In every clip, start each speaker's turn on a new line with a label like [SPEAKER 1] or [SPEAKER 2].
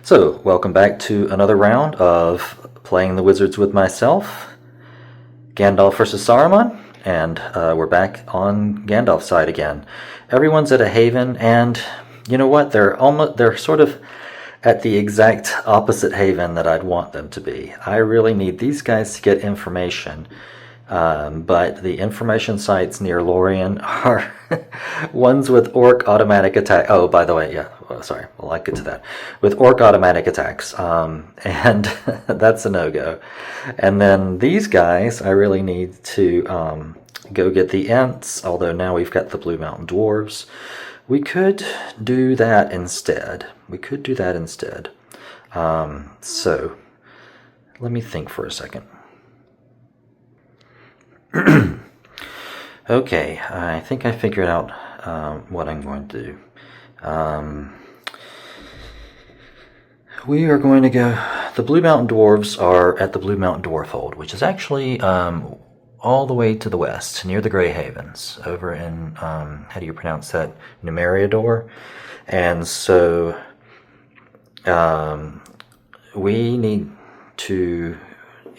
[SPEAKER 1] So, welcome back to another round of Playing the Wizards with myself, Gandalf versus Saruman, and we're back on Gandalf's side again. Everyone's at a haven, and you know what? They're sort of at the exact opposite haven that I'd want them to be. I really need these guys to get information, but the information sites near Lorien are ones with orc automatic attack. Oh, by the way, yeah, sorry, well, I'll get to that. With orc automatic attacks, and that's a no-go. And then these guys, I really need to go get the Ents, although now we've got the Blue Mountain Dwarves. We could do that instead. So, let me think for a second. Okay, I think I figured out what I'm going to do. We are going to go... The Blue Mountain Dwarves are at the Blue Mountain Dwarfhold, which is actually all the way to the west, near the Grey Havens, over in, how do you pronounce that? Numeriador. And so we need to...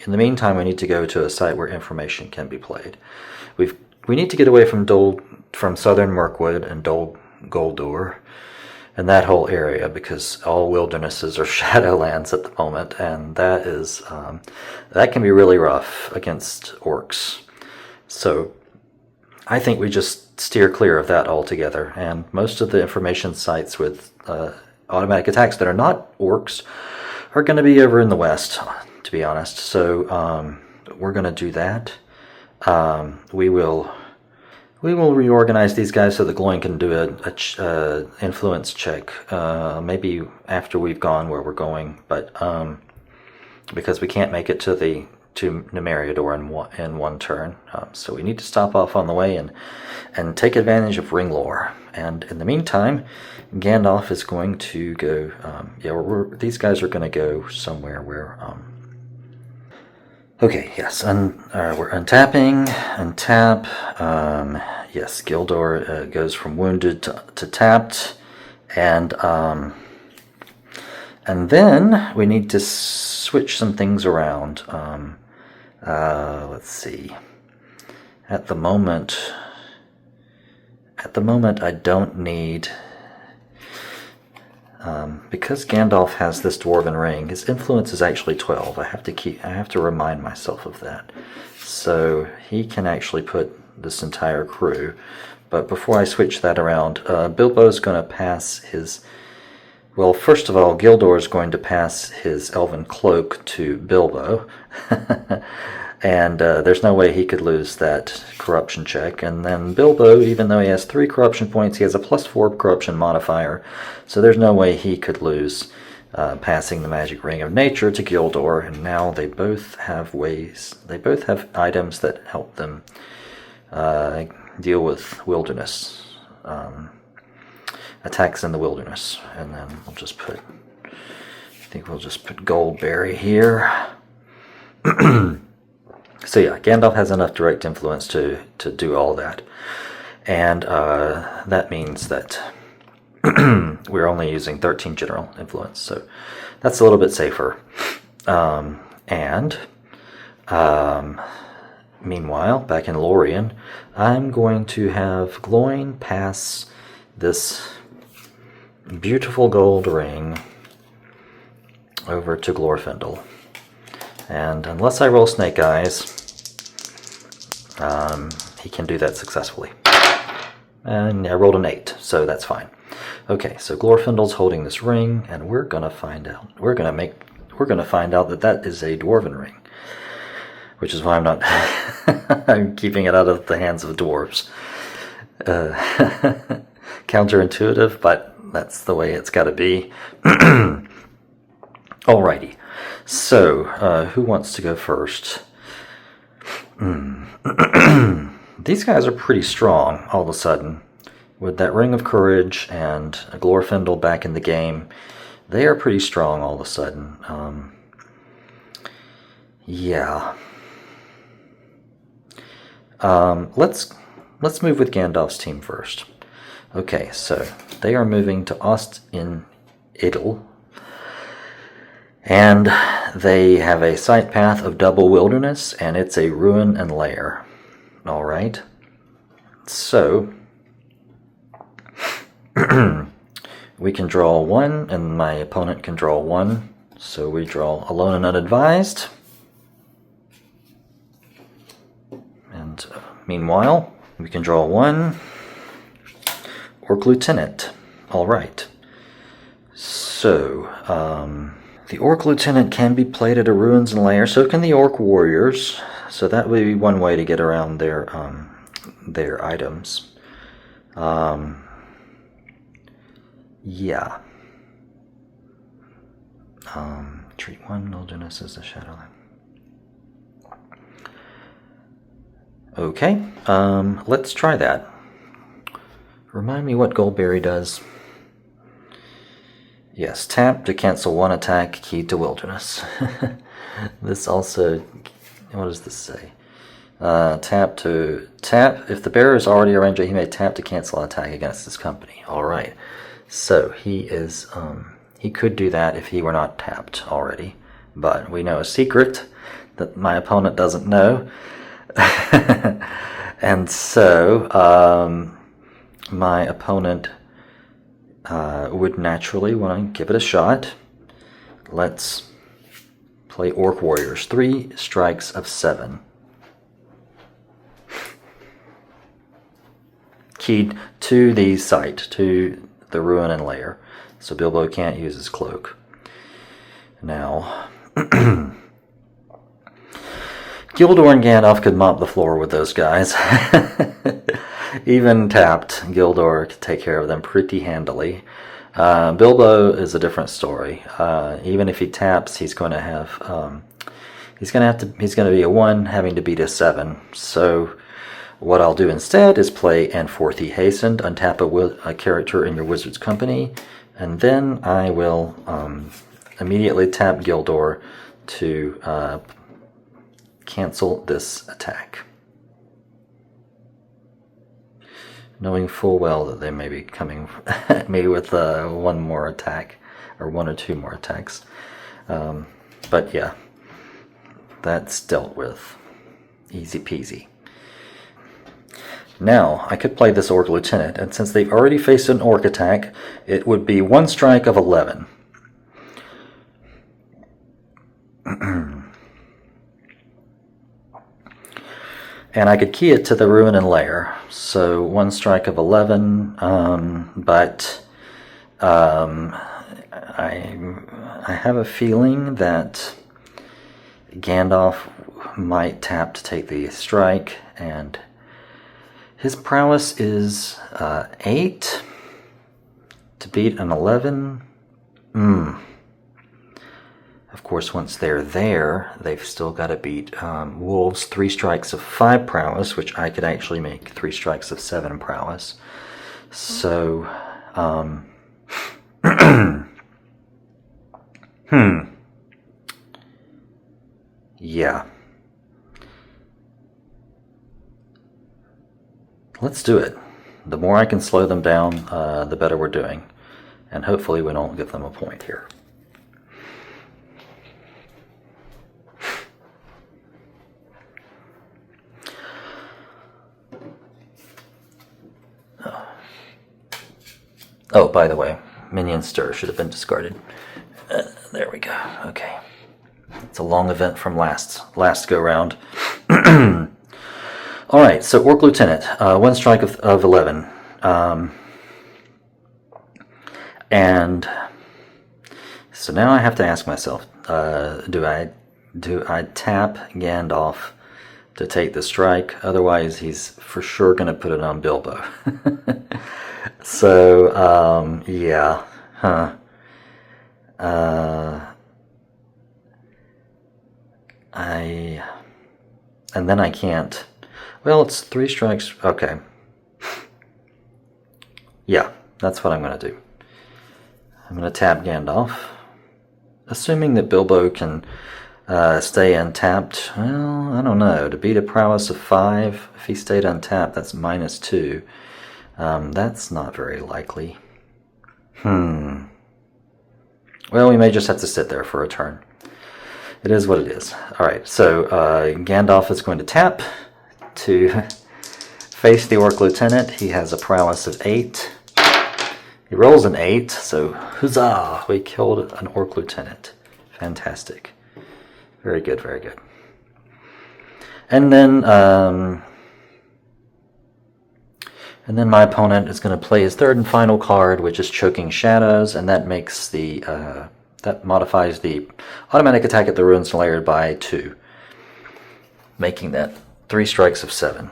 [SPEAKER 1] In the meantime, we need to go to a site where information can be played. We need to get away from southern Mirkwood and Goldur and that whole area, because all wildernesses are shadowlands at the moment, and that is that can be really rough against orcs. So I think we just steer clear of that altogether, and most of the information sites with automatic attacks that are not orcs are going to be over in the west, to be honest. So we're going to do that. We will reorganize these guys so that Gloin can do a influence check, maybe after we've gone where we're going, but because we can't make it to Numeriador in one turn, so we need to stop off on the way and take advantage of ring lore. And in the meantime, Gandalf is going to go. These guys are going to go somewhere where. Okay, yes, we're untapping, untap, yes, Gildor goes from wounded to tapped, and then we need to switch some things around. Let's see, at the moment I don't need... because Gandalf has this dwarven ring, his influence is actually 12. I have to remind myself of that. So he can actually put this entire crew. But before I switch that around, Bilbo's going to pass his... Well, first of all, Gildor is going to pass his elven cloak to Bilbo. And there's no way he could lose that corruption check. And then Bilbo, even though he has 3 corruption points, he has a +4 corruption modifier. So there's no way he could lose passing the magic ring of nature to Gildor. And now they both have items that help them deal with wilderness, attacks in the wilderness. And then we'll just put Goldberry here. So yeah, Gandalf has enough direct influence to do all that. And that means that we're only using 13 general influence, so that's a little bit safer. Meanwhile, back in Lorien, I'm going to have Gloin pass this beautiful gold ring over to Glorfindel. And unless I roll snake eyes, he can do that successfully. And I rolled an 8, so that's fine. Okay, so Glorfindel's holding this ring, and we're gonna find out. We're gonna find out that is a dwarven ring, which is why I'm not. I'm keeping it out of the hands of dwarves. Counterintuitive, but that's the way it's got to be. Alrighty. So, who wants to go first? These guys are pretty strong all of a sudden. With that Ring of Courage and Glorfindel back in the game, they are pretty strong all of a sudden. Yeah. Let's move with Gandalf's team first. Okay, so they are moving to Ost in Idle. And they have a sight path of double wilderness, and it's a ruin and lair. Alright. So, we can draw 1, and my opponent can draw 1. So we draw Alone and Unadvised. And meanwhile, we can draw 1. Orc Lieutenant. Alright. So, the Orc Lieutenant can be played at a Ruins and Lair, so can the Orc Warriors. So that would be one way to get around their items. Yeah. Treat 1 wilderness as a Shadowland. Okay, let's try that. Remind me what Goldberry does. Yes, tap to cancel 1 attack keyed to wilderness. This also, what does this say? Tap, if the bearer is already a ranger, he may tap to cancel an attack against his company. Alright, so he is, he could do that if he were not tapped already. But we know a secret that my opponent doesn't know. And so, my opponent would naturally want to give it a shot. Let's play Orc Warriors. 3 strikes of 7. Keyed to the site, to the ruin and lair. So Bilbo can't use his cloak. Now, Gildor and Gandalf could mop the floor with those guys. Even tapped, Gildor could take care of them pretty handily. Bilbo is a different story. Even if he taps, he's going to have he's going to be a 1 having to beat a 7. So what I'll do instead is play And Forth He Hastened, untap a character in your wizard's company, and then I will immediately tap Gildor to cancel this attack, knowing full well that they may be coming at me with 1 more attack, or 1 or 2 more attacks. But yeah, that's dealt with. Easy peasy. Now, I could play this Orc Lieutenant, and since they've already faced an Orc attack, it would be 1 strike of 11. And I could key it to the Ruin and Lair, so 1 strike of 11, but I have a feeling that Gandalf might tap to take the strike, and his prowess is 8 to beat an 11. Of course, once they're there, they've still got to beat wolves 3 strikes of 5 prowess, which I could actually make 3 strikes of 7 prowess. So, yeah. Let's do it. The more I can slow them down, the better we're doing. And hopefully we don't give them a point here. Oh, by the way, Minion Stir should have been discarded. There we go. Okay. It's a long event from last go round. Alright, so Orc Lieutenant, 1 strike of 11. And so now I have to ask myself, do I tap Gandalf to take the strike? Otherwise, he's for sure going to put it on Bilbo. So, yeah. And then I can't. Well, it's 3 strikes. Okay. Yeah, that's what I'm going to do. I'm going to tap Gandalf. Assuming that Bilbo can stay untapped. Well, I don't know. To beat a prowess of 5, if he stayed untapped, that's -2. That's not very likely. Well, we may just have to sit there for a turn. It is what it is. Alright, so Gandalf is going to tap to face the Orc Lieutenant. He has a prowess of 8. He rolls an 8, so huzzah! We killed an Orc Lieutenant. Fantastic. Very good, very good. And then my opponent is going to play his third and final card, which is Choking Shadows, and that makes the that modifies the automatic attack at the Ruined Slayer by 2, making that 3 strikes of 7.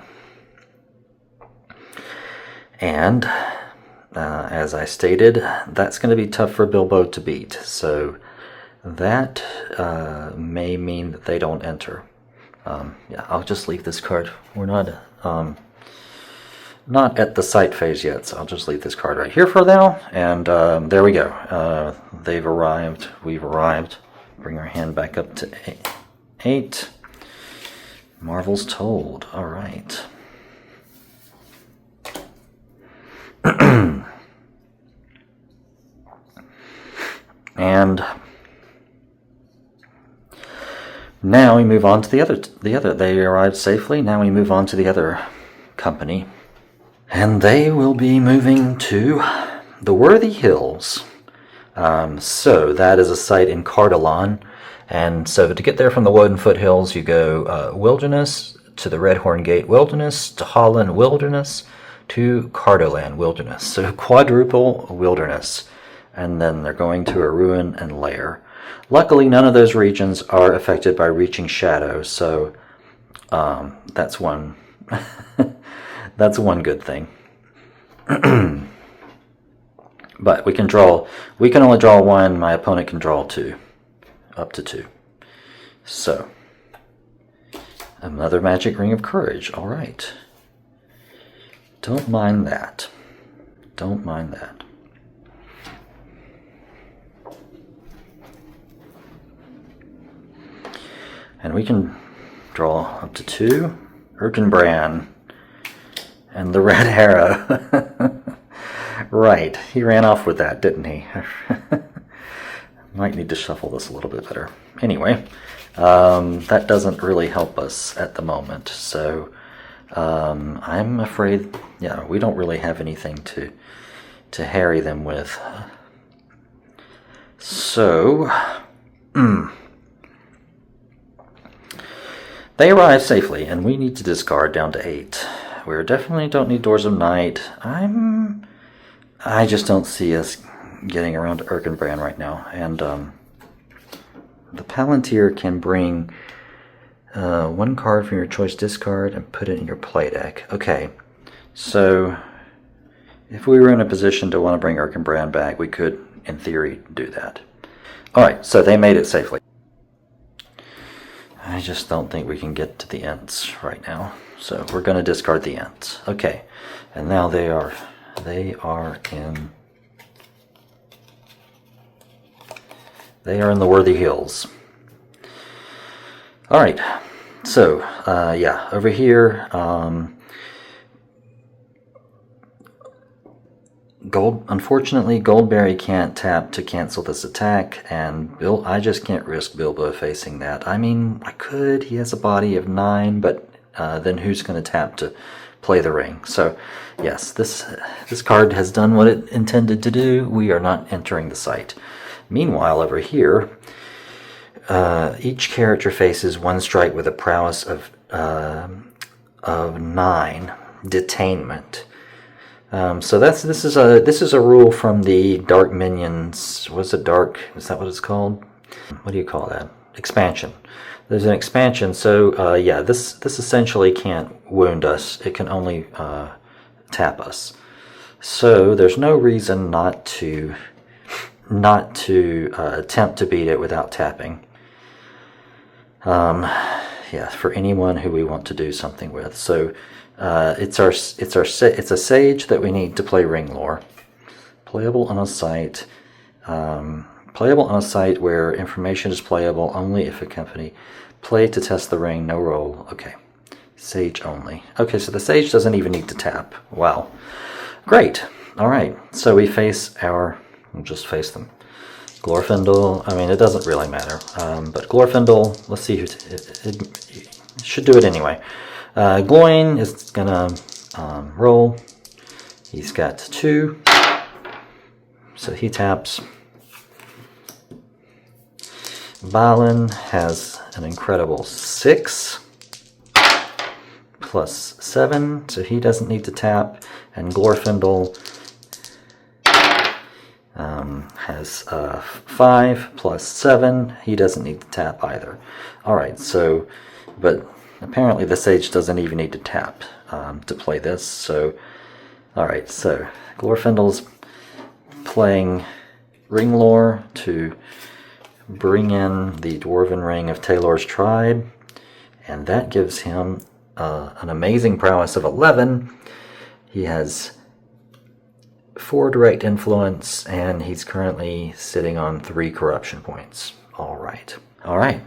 [SPEAKER 1] And as I stated, that's going to be tough for Bilbo to beat. So that may mean that they don't enter. Yeah, I'll just leave this card. We're not at the sight phase yet, so I'll just leave this card right here for now. And there we go. They've arrived. We've arrived. Bring our hand back up to 8. Marvel's told. All right. And now we move on to the other. They arrived safely. Now we move on to the other company. And they will be moving to the Worthy Hills. So that is a site in Cardolan. And so to get there from the Woden Foothills, you go Wilderness to the Redhorn Gate Wilderness, to Holland Wilderness, to Cardolan Wilderness. So quadruple wilderness. And then they're going to a ruin and lair. Luckily, none of those regions are affected by Reaching Shadow, so that's one that's one good thing. But we can only draw 1. My opponent can draw 2, up to 2. So another Magic Ring of Courage. All right. Don't mind that. Don't mind that. And we can draw up to 2. Erkenbrand. And the Red Arrow. Right, he ran off with that, didn't he? Might need to shuffle this a little bit better. Anyway, that doesn't really help us at the moment. So I'm afraid, yeah, we don't really have anything to harry them with. So, they arrive safely, and we need to discard down to 8. We definitely don't need Doors of Night. I just don't see us getting around to Erkenbrand right now. And the Palantir can bring 1 card from your choice discard and put it in your play deck. Okay, so if we were in a position to want to bring Erkenbrand back, we could, in theory, do that. Alright, so they made it safely. I just don't think we can get to the Ents right now. So we're going to discard the Ents. Okay, and now they are in the Worthy Hills. All right, so yeah, over here, unfortunately, Goldberry can't tap to cancel this attack, and I just can't risk Bilbo facing that. I mean, I could. He has a body of 9, but then who's going to tap to play the ring? So, yes, this card has done what it intended to do. We are not entering the site. Meanwhile, over here, each character faces 1 strike with a prowess of 9, detainment. So this is a rule from the Dark Minions. Was it Dark? Is that what it's called? What do you call that? Expansion. There's an expansion. So yeah, this essentially can't wound us. It can only tap us. So there's no reason not to attempt to beat it without tapping. Yeah, for anyone who we want to do something with. So. It's a sage that we need to play Ring Lore. Playable on a site. Playable on a site where information is playable only if a company play to test the ring, no roll. Okay. Sage only. Okay, so the sage doesn't even need to tap. Wow. Great. Alright, so we face we'll just face them. Glorfindel, I mean, it doesn't really matter. But Glorfindel, let's see who... It should do it anyway. Gloin is going to roll. He's got 2. So he taps. Balin has an incredible 6. Plus 7, so he doesn't need to tap. And Glorfindel has 5 plus 7. He doesn't need to tap either. Alright, so, but apparently the sage doesn't even need to tap to play this. So, alright, so Glorfindel's playing Ring Lore to bring in the Dwarven Ring of Taylor's tribe, and that gives him an amazing prowess of 11. He has 4 direct influence, and he's currently sitting on 3 corruption points. Alright. Alright.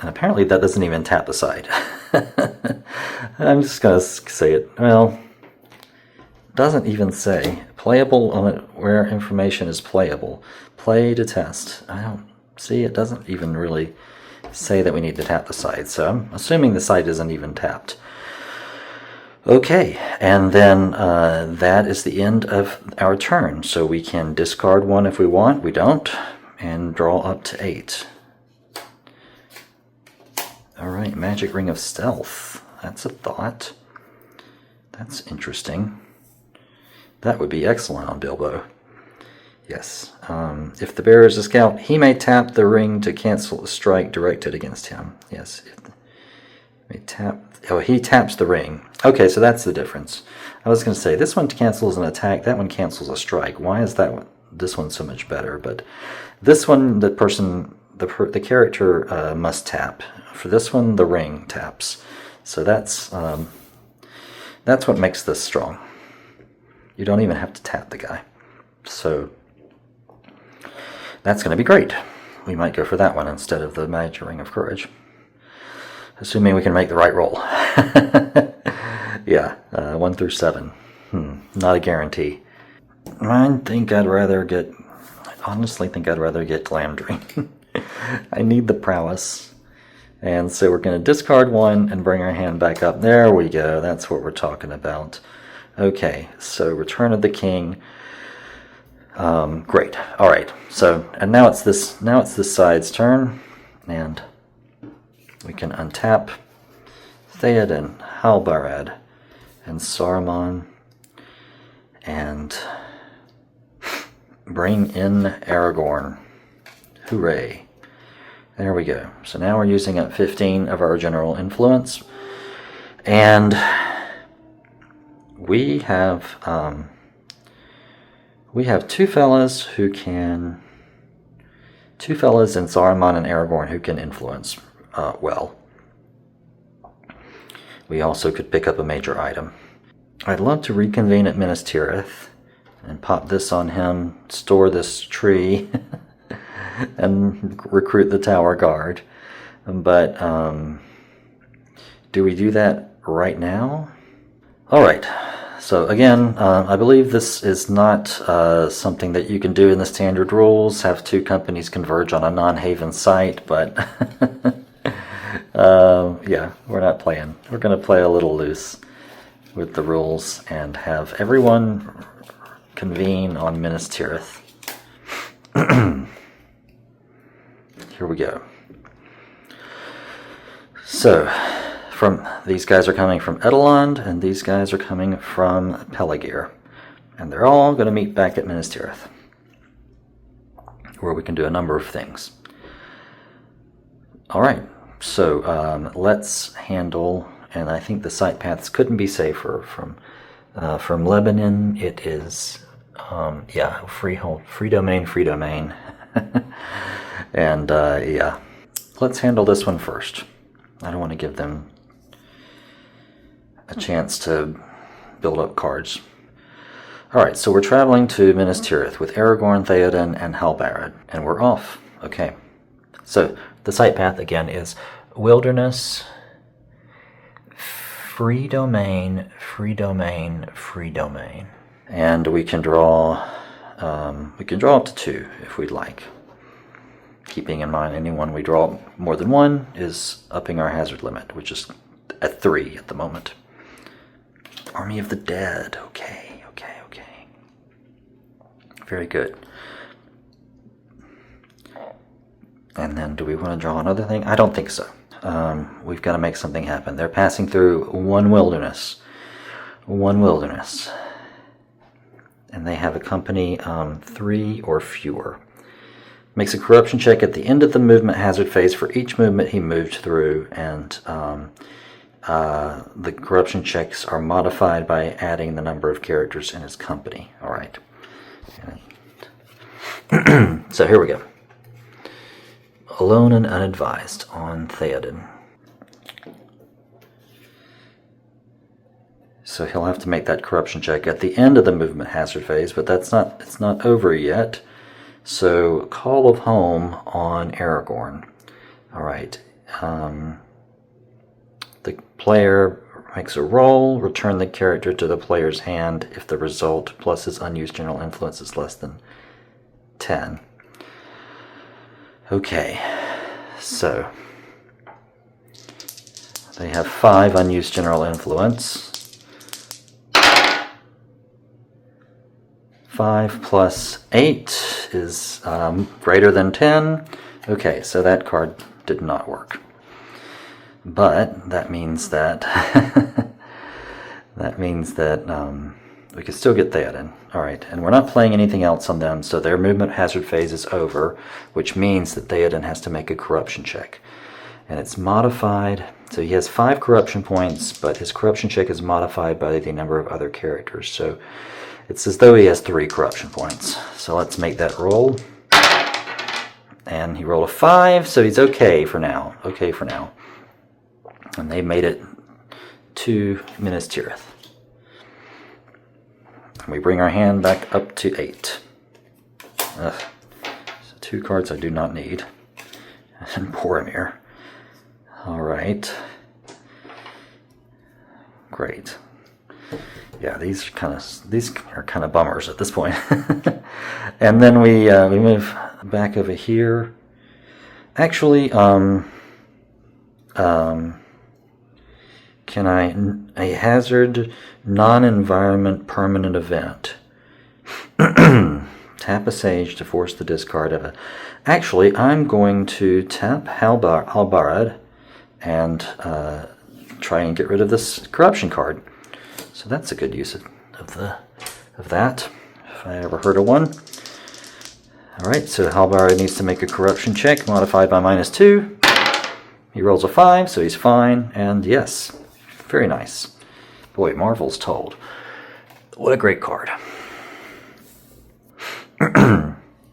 [SPEAKER 1] And apparently that doesn't even tap the side. I'm just going to say it. Well, it doesn't even say. Playable on it where information is playable. Play to test. I don't see, it doesn't even really say that we need to tap the side. So I'm assuming the side isn't even tapped. Okay, and then that is the end of our turn. So we can discard 1 if we want, we don't, and draw up to 8. Alright, Magic Ring of Stealth. That's a thought. That's interesting. That would be excellent on Bilbo. Yes. If the bearer is a scout, he may tap the ring to cancel a strike directed against him. Yes. He taps the ring. Okay, so that's the difference. I was going to say, this one cancels an attack, that one cancels a strike. Why is that one, this one so much better? But this one, the character must tap. For this one, the ring taps. So that's what makes this strong. You don't even have to tap the guy. So that's going to be great. We might go for that one instead of the Magic Ring of Courage. Assuming we can make the right roll. Yeah, 1 through 7. Not a guarantee. I honestly think I'd rather get Glamdring. I need the prowess. And so we're going to discard 1 and bring our hand back up. There we go. That's what we're talking about. Okay, so Return of the King. Great. All right. So, and now it's this side's turn, and we can untap Theoden, Halbarad, and Saruman, and bring in Aragorn. Hooray! There we go. So now we're using up 15 of our general influence, and we have 2 fellas in Saruman and Aragorn who can influence well. We also could pick up a major item. I'd love to reconvene at Minas Tirith and pop this on him, store this tree, and recruit the Tower Guard. But do we do that right now? Alright, so again, I believe this is not something that you can do in the standard rules, have 2 companies converge on a non-haven site, but yeah, we're not playing. We're going to play a little loose with the rules and have everyone convene on Minas Tirith. Here we go. So, these guys are coming from Edelond, and these guys are coming from Peligir. And they're all going to meet back at Minas Tirith, where we can do a number of things. Alright, so let's handle, and I think the site paths couldn't be safer. From Lebanon, it is, yeah, free domain. And, yeah. Let's handle this one first. I don't want to give them a chance to build up cards. Alright, so we're traveling to Minas Tirith with Aragorn, Theoden, and Halbarad, and we're off. Okay. So, the site path again is wilderness, free domain. And we can draw up to 2 if we'd like. Keeping in mind anyone we draw more than one is upping our hazard limit, which is at 3 at the moment. Army of the Dead. Okay, okay, okay. Very good. And then do we want to draw another thing? I don't think so. We've got to make something happen. They're passing through one wilderness. One wilderness. And they have a company 3 or fewer. Makes a corruption check at the end of the movement hazard phase for each movement he moved through, and the corruption checks are modified by adding the number of characters in his company. All right. So here we go. Alone and unadvised on Theoden. So he'll have to make that corruption check at the end of the movement hazard phase, but it's not over yet. So Call of Home on Aragorn. All right. The player makes a roll, return the character to the player's hand if the result plus his unused general influence is less than 10. Okay, so they have 5 unused general influence. 5 plus 8 is greater than 10. Okay, so that card did not work. But that means that we can still get Theoden. All right, and we're not playing anything else on them, so their movement hazard phase is over, which means that Theoden has to make a corruption check. And it's modified, so he has 5 corruption points, but his corruption check is modified by the number of other characters. So it's as though he has 3 corruption points. So let's make that roll. And he rolled a 5, so he's okay for now. Okay for now. And they made it to Minas Tirith. We bring our hand back up to 8. Ugh. So 2 cards I do not need. And Boromir. Alright. Great. Yeah, these are kind of bummers at this point. And then we move back over here. Actually, can a hazard non-environment permanent event. Tap a sage to force the discard of it. Actually, I'm going to tap Halbarad and try and get rid of this corruption card. So that's a good use of that, if I ever heard of one. Alright, so Halbarad needs to make a corruption check, modified by -2. He rolls a 5, so he's fine, and yes, very nice. Boy, marvel's told. What a great card.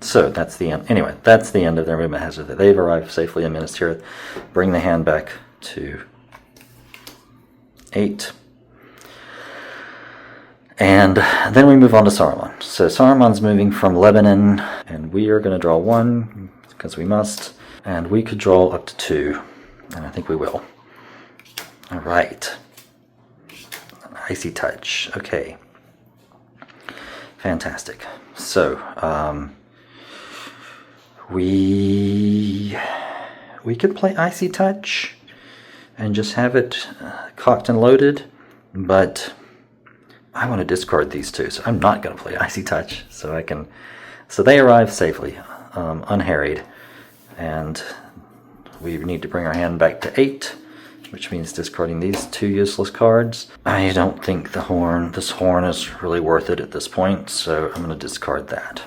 [SPEAKER 1] So that's the end. Anyway, that's the end of their movement hazard. They've arrived safely in Minas Tirith. Bring the hand back to 8. And then we move on to Saruman. So Saruman's moving from Lebanon, and we are going to draw 1, because we must. And we could draw up to 2, and I think we will. All right. Icy Touch. Okay. Fantastic. So, we could play Icy Touch and just have it cocked and loaded, but I want to discard these 2, so I'm not going to play Icy Touch. So they arrive safely, unharried, and we need to bring our hand back to 8, which means discarding these 2 useless cards. I don't think this horn is really worth it at this point, so I'm going to discard that.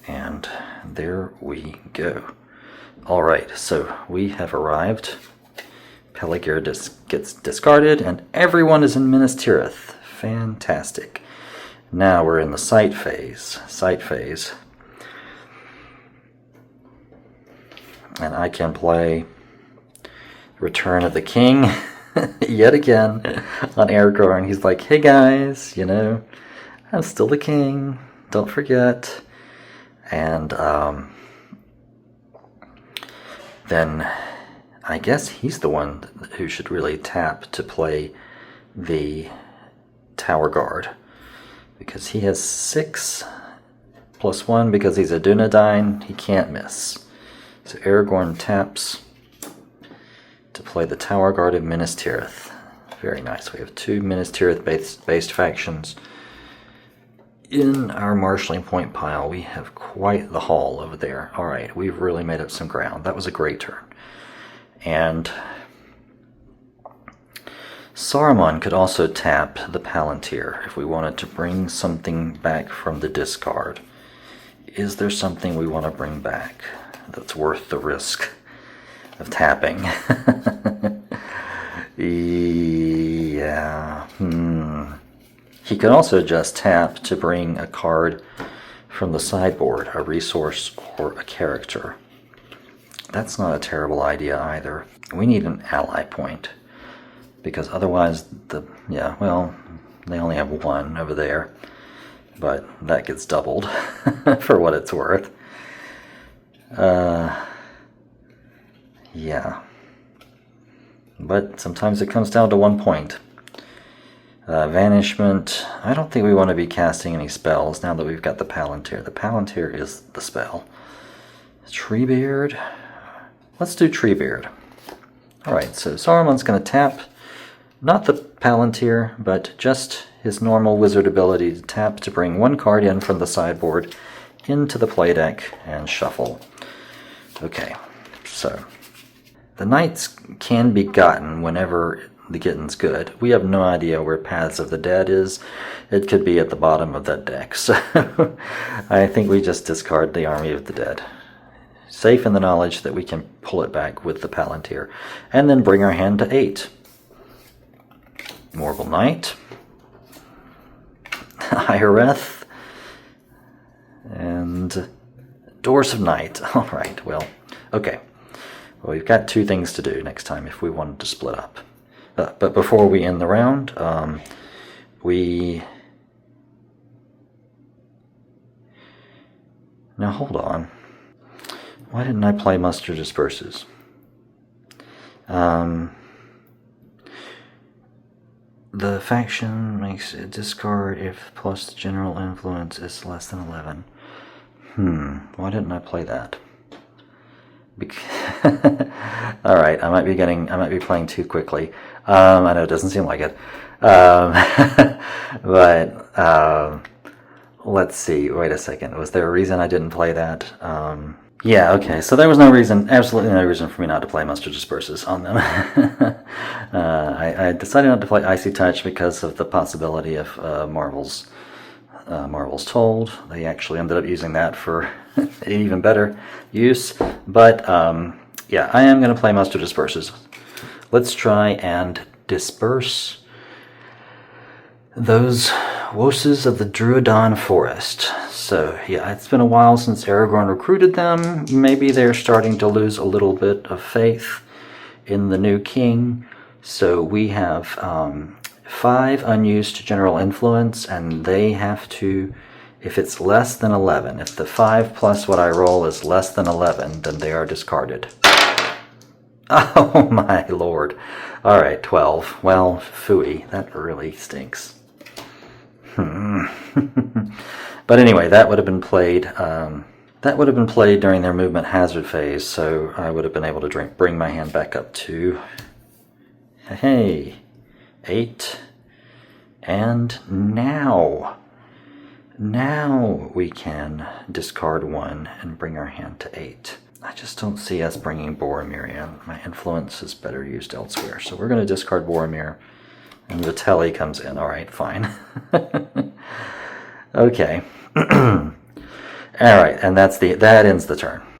[SPEAKER 1] And there we go. Alright, so we have arrived. Peligir gets discarded, and everyone is in Minas Tirith. Fantastic. Now we're in the sight phase. And I can play Return of the King yet again on Aragorn. He's like, hey guys, I'm still the king, don't forget. And then I guess he's the one who should really tap to play the Tower Guard, because he has 6 plus 1 because he's a Dúnedain. He can't miss. So Aragorn taps to play the Tower Guard of Minas Tirith. Very nice. We have 2 Minas Tirith based factions in our marshalling point pile. We have quite the haul over there. Alright, we've really made up some ground. That was a great turn. And Saruman could also tap the Palantir if we wanted to bring something back from the discard. Is there something we want to bring back that's worth the risk of tapping? Yeah. He could also just tap to bring a card from the sideboard, a resource or a character. That's not a terrible idea either. We need an ally point, because otherwise they only have 1 over there, but that gets doubled for what it's worth. Yeah. But sometimes it comes down to 1 point. Vanishment. I don't think we want to be casting any spells now that we've got the Palantir. The Palantir is the spell. Treebeard. Let's do Treebeard. Alright, so Saruman's going to tap, not the Palantir, but just his normal wizard ability to tap to bring 1 card in from the sideboard into the play deck and shuffle. Okay, so the knights can be gotten whenever the getting's good. We have no idea where Paths of the Dead is. It could be at the bottom of that deck, so I think we just discard the Army of the Dead. Safe in the knowledge that we can pull it back with the Palantir. And then bring our hand to 8. Morgul Knight. Ireth. And Doors of Night. Alright, well, okay. Well, we've got 2 things to do next time if we wanted to split up. But before we end the round, Now hold on. Why didn't I play Muster Disperses? The faction makes a discard if plus general influence is less than 11. Why didn't I play that? Alright, I might be playing too quickly. I know it doesn't seem like it. But let's see, wait a second. Was there a reason I didn't play that? Yeah, okay, so there was no reason, absolutely no reason for me not to play Muster Disperses on them. I decided not to play Icy Touch because of the possibility of Marvel's Told. They actually ended up using that for an even better use. But, yeah, I am going to play Muster Disperses. Let's try and disperse those Woses of the Dúnedain Forest. So, yeah, it's been a while since Aragorn recruited them. Maybe they're starting to lose a little bit of faith in the new king. So we have 5 unused general influence, and they have to, if it's less than 11, if the 5 plus what I roll is less than 11, then they are discarded. Oh my lord. Alright, 12. Well, phooey. That really stinks. But anyway, that would have been played. That would have been played during their movement hazard phase, so I would have been able to bring my hand back up to 8. And now we can discard 1 and bring our hand to 8. I just don't see us bringing Boromir in. My influence is better used elsewhere. So we're going to discard Boromir, and Vitelli comes in. All right, fine. Okay. All right, and that ends the turn.